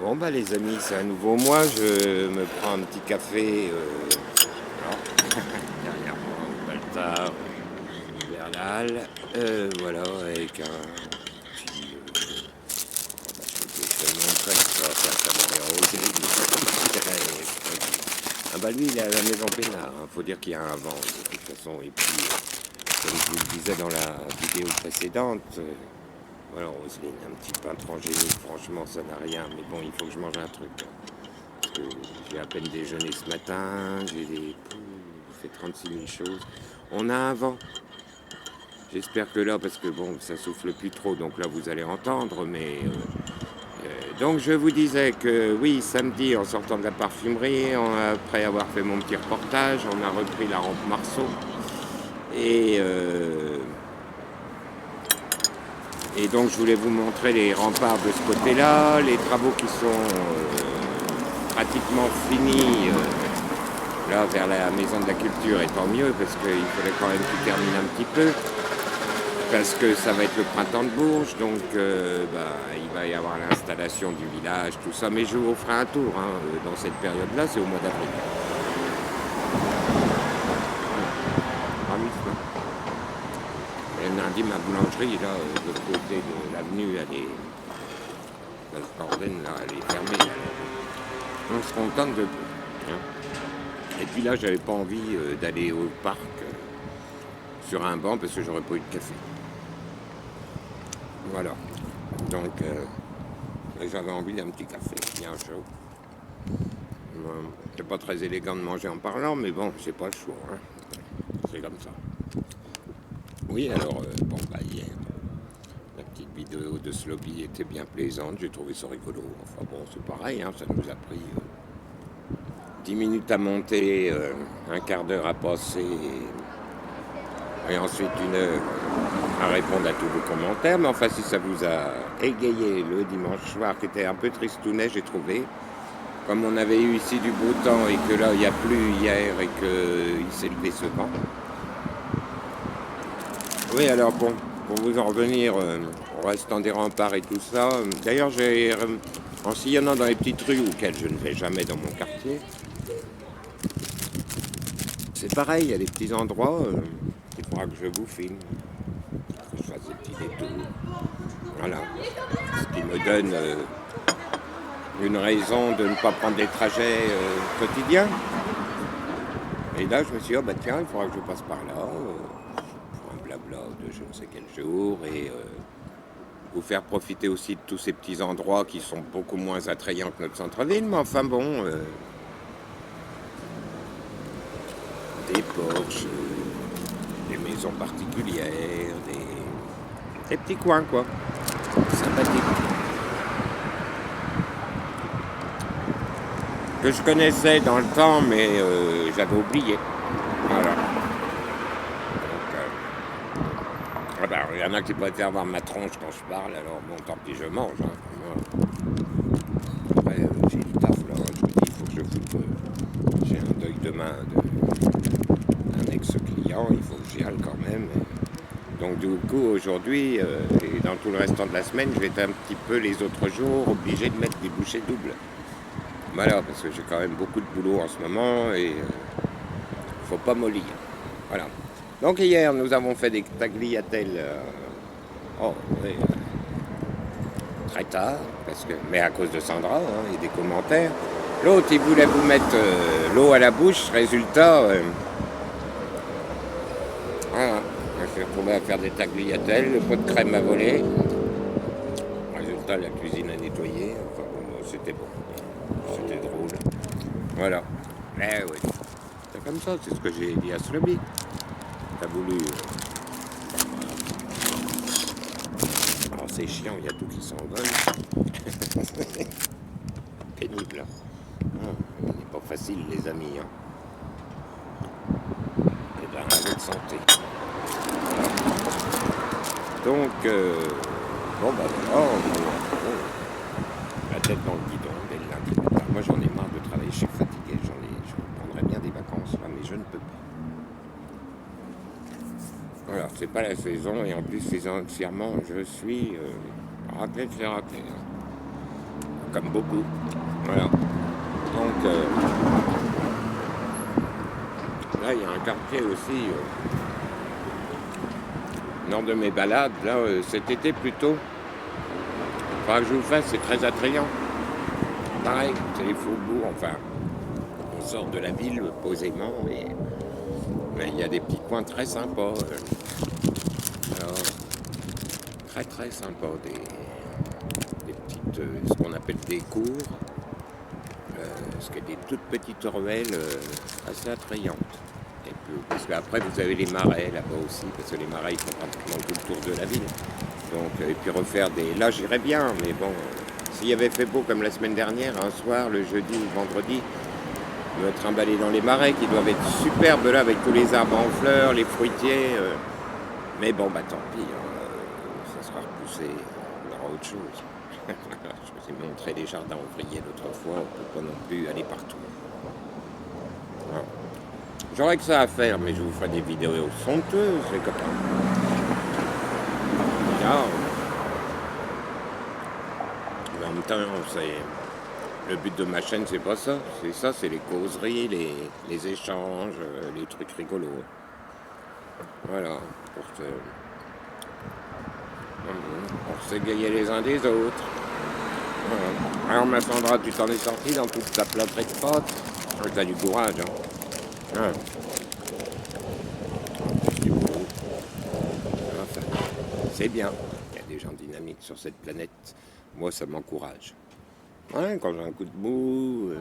Bon bah les amis, c'est un nouveau mois, je me prends un petit café voilà, derrière moi, au Baltard, vers la halle, voilà, avec un petit... je vais te montrer, ça va faire Ah bah lui il est à la maison Pénard, faut dire qu'il y a un vent de toute façon, et puis comme je vous le disais dans la vidéo précédente, voilà Roselyne, un petit peintre angélique, franchement ça n'a rien, mais bon il faut que je mange un truc. J'ai à peine déjeuné ce matin, j'ai fait 36 000 choses. On a un vent. J'espère que là, parce que bon, ça souffle plus trop, donc là vous allez entendre, mais donc je vous disais que oui, samedi en sortant de la parfumerie, après avoir fait mon petit reportage, on a repris la rampe Marceau et donc je voulais vous montrer les remparts de ce côté-là, les travaux qui sont pratiquement finis. Là, vers la maison de la culture, et tant mieux, parce qu'il faudrait quand même qu'ils terminent un petit peu, parce que ça va être le printemps de Bourges, donc il va y avoir l'installation du village, tout ça, mais je vous ferai un tour, hein, dans cette période-là, c'est au mois d'avril. Et lundi, ma boulangerie, là, de l'autre côté de l'avenue, elle est... La Cordenne, là, elle est fermée. Là. On se contente de... Hein. Et puis là, j'avais pas envie d'aller au parc sur un banc parce que j'aurais pas eu de café. Voilà. Donc, j'avais envie d'un petit café bien chaud. C'est pas très élégant de manger en parlant, mais bon, c'est pas le choix. Hein. C'est comme ça. Oui, alors, hier, la petite vidéo de Sloppy était bien plaisante. J'ai trouvé ça rigolo. Enfin bon, c'est pareil, hein, ça nous a pris 10 minutes à monter, un quart d'heure à passer, et ensuite une heure à répondre à tous vos commentaires. Mais enfin, si ça vous a égayé le dimanche soir, qui était un peu tristounet, j'ai trouvé. Comme on avait eu ici du beau temps et que là, il n'y a plus hier et qu'il s'est levé ce vent. Oui, alors bon, pour vous en revenir au restant des remparts et tout ça, d'ailleurs, en sillonnant dans les petites rues auxquelles je ne vais jamais dans mon quartier, c'est pareil, il y a des petits endroits qu'il faudra que je vous filme, que je fasse des petits détours. Voilà, ce qui me donne une raison de ne pas prendre des trajets quotidiens. Et là, je me suis dit, oh bah tiens, il faudra que je passe par là, pour un blabla de je ne sais quel jour, et vous faire profiter aussi de tous ces petits endroits qui sont beaucoup moins attrayants que notre centre-ville, mais enfin bon, des porches, des maisons particulières, des petits coins, quoi, sympathiques. Que je connaissais dans le temps, mais j'avais oublié. Voilà. Donc, il y en a qui préfèrent voir ma tronche quand je parle, alors bon, tant pis, je mange. Hein. Après, j'ai du taf là, je me dis, il faut que je foute. J'ai un deuil demain d'un ex-client, il faut que j'y aille quand même. Donc du coup, aujourd'hui, et dans tout le restant de la semaine, je vais être un petit peu les autres jours obligé de mettre des bouchées doubles. Voilà, parce que j'ai quand même beaucoup de boulot en ce moment et faut pas mollir. Voilà. Donc hier, nous avons fait des tagliatelles très tard, mais à cause de Sandra et des commentaires. L'autre, il voulait vous mettre l'eau à la bouche, résultat, voilà. Je suis retrouvé à faire des tagliatelles, le pot de crème a volé. Résultat, la cuisine a nettoyé. Enfin bon, c'était bon. C'était drôle. Voilà. Mais oui. C'est comme ça, c'est ce que j'ai dit à Sloby. T'as voulu. Alors c'est chiant, il y a tout qui s'envole. Pénible. Il n'est pas facile, les amis. Hein. Et bien, à votre santé. Donc, bon, bah voilà, la tête dans le guidon dès le lundi matin. Moi, j'en ai marre de travailler, je suis fatigué, je prendrais bien des vacances, là, mais je ne peux pas. Voilà, c'est pas la saison, et en plus, financièrement, je suis raclé de chez raclé. comme beaucoup. Voilà. Donc, là, il y a un quartier aussi, lors de mes balades, là, cet été plutôt. Il faudra que je vous le fasse, c'est très attrayant. Pareil, c'est les faubourgs, enfin, on sort de la ville posément, mais il y a des petits coins très sympas. Alors, très très sympas, des petites, ce qu'on appelle des cours, ce qui est des toutes petites ruelles assez attrayantes. Et puis, parce qu'après vous avez les marais là-bas aussi, parce que les marais ils font pratiquement tout le tour de la ville. Donc, et puis refaire des... Là j'irais bien, mais bon, s'il y avait fait beau comme la semaine dernière, un soir, le jeudi ou le vendredi, me trimballer dans les marais qui doivent être superbes là avec tous les arbres en fleurs, les fruitiers. Mais bon, bah tant pis, ça sera repoussé, on aura autre chose. Je vous ai montré les jardins ouvriers l'autre fois, on ne peut pas non plus aller partout. Voilà. J'aurais que ça à faire, mais je vous ferai des vidéos somptueuses, les copains. Là, mais en même temps, le but de ma chaîne, c'est pas ça. C'est ça, c'est les causeries, les échanges, les trucs rigolos. Voilà, pour s'égayer les uns des autres. Voilà. Alors ma Sandra, tu t'en es sortie dans toute ta plâtrée de potes. T'as du courage, hein. Ouais. C'est bien. Il y a des gens dynamiques sur cette planète. Moi, ça m'encourage. Ouais, quand j'ai un coup de mou,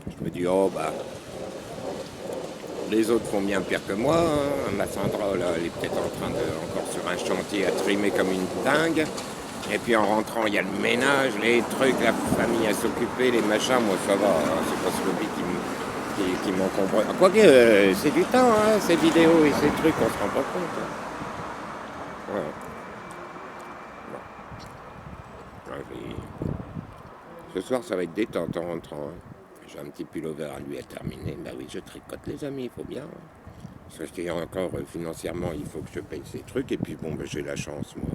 je me dis, oh bah, les autres font bien pire que moi. Hein. Ma Sandra, là, elle est peut-être en train de, encore sur un chantier à trimer comme une dingue. Et puis en rentrant, il y a le ménage, les trucs, la famille à s'occuper, les machins. Moi, ça va. Hein. C'est pas ce hobby qui m'encombre. Quoique, c'est du temps, hein, ces vidéos et ces trucs, on se rend pas compte. Hein. Voilà. Ce soir, ça va être détente en rentrant. Hein. J'ai un petit pullover à lui à terminer. Ben oui, je tricote, les amis, il faut bien. Parce que encore, financièrement, il faut que je paye ces trucs. Et puis, bon, ben, j'ai la chance, moi,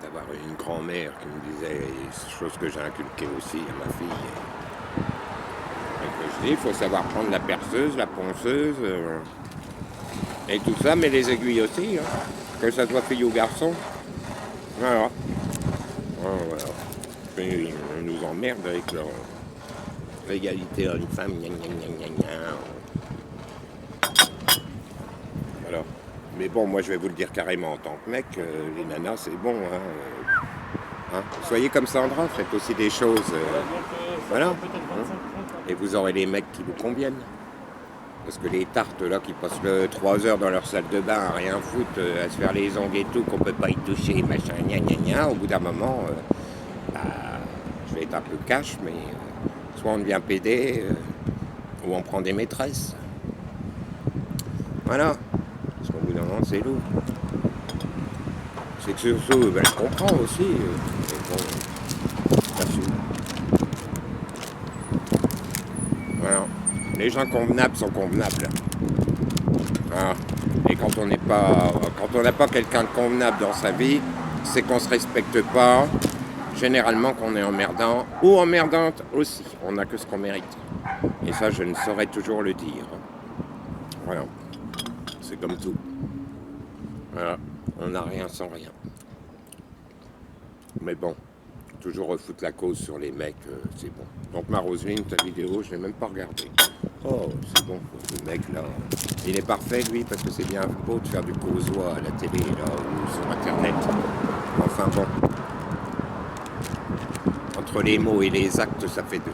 d'avoir une grand-mère qui me disait, chose que j'ai inculquée aussi à ma fille. Et que je dis, il faut savoir prendre la perceuse, la ponceuse, et tout ça, mais les aiguilles aussi, hein, que ça soit fille ou garçon. Voilà. Voilà. Ils nous emmerdent avec leur égalité homme-femme. Voilà. Mais bon, moi je vais vous le dire carrément en tant que mec, les nanas c'est bon. Hein. Soyez comme Sandra, faites aussi des choses. Voilà. Hein. Et vous aurez les mecs qui vous conviennent. Parce que les tartes là qui passent 3 heures dans leur salle de bain à rien foutre, à se faire les ongles et tout, qu'on peut pas y toucher, machin, gna gna gna, au bout d'un moment, je vais être un peu cash, mais soit on devient pédé, ou on prend des maîtresses. Voilà. Parce qu'au bout d'un moment, c'est lourd. C'est que surtout, ben, je comprends aussi. Bon, voilà. Les gens convenables sont convenables. Voilà. Et quand on n'a pas quelqu'un de convenable dans sa vie, c'est qu'on se respecte pas. Généralement qu'on est emmerdant ou emmerdante aussi. On n'a que ce qu'on mérite. Et ça, je ne saurais toujours le dire. Voilà. C'est comme tout. Voilà. On n'a rien sans rien. Mais bon, toujours refoutre la cause sur les mecs, c'est bon. Donc ma Roselyne, ta vidéo, je ne l'ai même pas regardée. Oh, c'est bon, le mec là, il est parfait lui, parce que c'est bien beau de faire du causois à la télé là, ou sur internet. Enfin bon. Entre les mots et les actes, ça fait deux.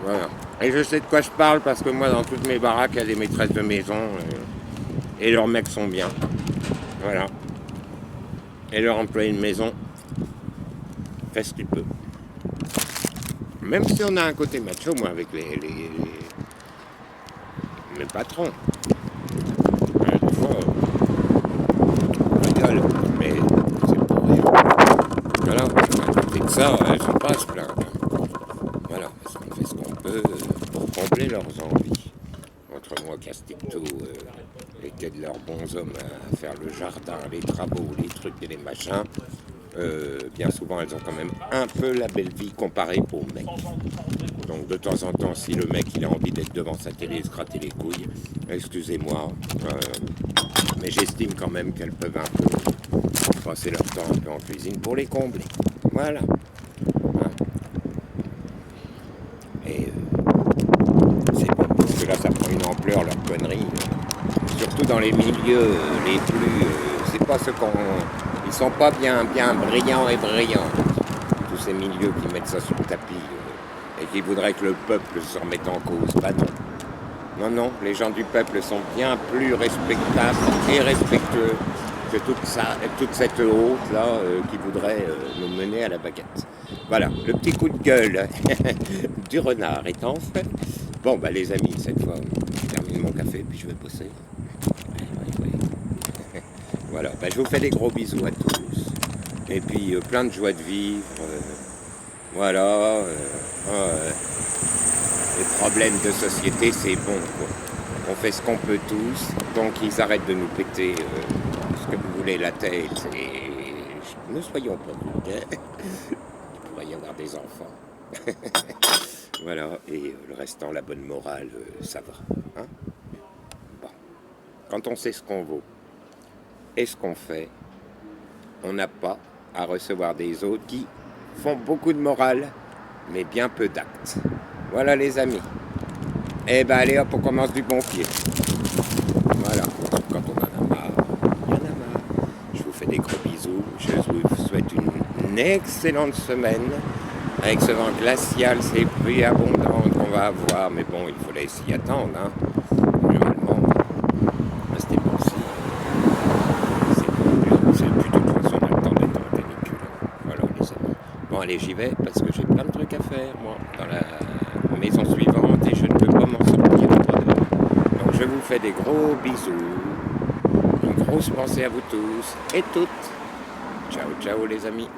Voilà. Et je sais de quoi je parle, parce que moi, dans toutes mes baraques, il y a des maîtresses de maison, et leurs mecs sont bien. Voilà. Et leur employé de maison fait ce qu'il peut. Même si on a un côté macho, moi, avec les patrons. Des fois, on rigole, mais c'est pour rien. Voilà, à côté de ça, elles sont pas à se plaindre. Voilà, parce qu'on fait ce qu'on peut pour combler leurs envies. Entre moi, Casticto, et de leurs bons hommes à faire le jardin, les travaux, les trucs et les machins. bien souvent elles ont quand même un peu la belle vie comparée aux mecs. Donc de temps en temps, si le mec il a envie d'être devant sa télé et se gratter les couilles, excusez-moi, mais j'estime quand même qu'elles peuvent un peu passer leur temps un peu en cuisine pour les combler. Voilà. Hein. Et c'est bon, parce que là ça prend une ampleur leur connerie. Surtout dans les milieux les plus... c'est pas ce qu'on... Ils sont pas bien brillants et brillants. Tous ces milieux qui mettent ça sur le tapis et qui voudraient que le peuple se remette en cause. Bah non. Non, non, les gens du peuple sont bien plus respectables et respectueux que toute cette haute là qui voudrait nous mener à la baguette. Voilà, le petit coup de gueule du renard étant fait. Bon, bah les amis, cette fois, je termine mon café puis je vais bosser. Ouais. Voilà, bah, je vous fais des gros bisous à tous. Et puis plein de joie de vivre. Voilà. Les problèmes de société, c'est bon, quoi. On fait ce qu'on peut tous, donc ils arrêtent de nous péter ce que vous voulez la tête. Et ne soyons pas vulgaires. Il pourrait y avoir des enfants. Voilà, et le restant, la bonne morale, ça va. Hein, bon. Quand on sait ce qu'on vaut et ce qu'on fait, on n'a pas à recevoir des autres qui font beaucoup de morale, mais bien peu d'actes. Voilà les amis. Eh ben allez hop, on commence du bon pied. Voilà, quand on en a marre, il y en a marre. Je vous fais des gros bisous. Je vous souhaite une excellente semaine. Avec ce vent glacial, ces pluies abondantes qu'on va avoir. Mais bon, il fallait s'y attendre. Hein. Normalement, restez bon si. C'est plus de toute façon, on a le temps d'être en canicule. Voilà les amis. Bon allez, j'y vais parce que j'ai plein de trucs à faire, moi, dans la maison suivante et je ne peux pas m'en sortir. Donc je vous fais des gros bisous, une grosse pensée à vous tous et toutes. Ciao, ciao les amis.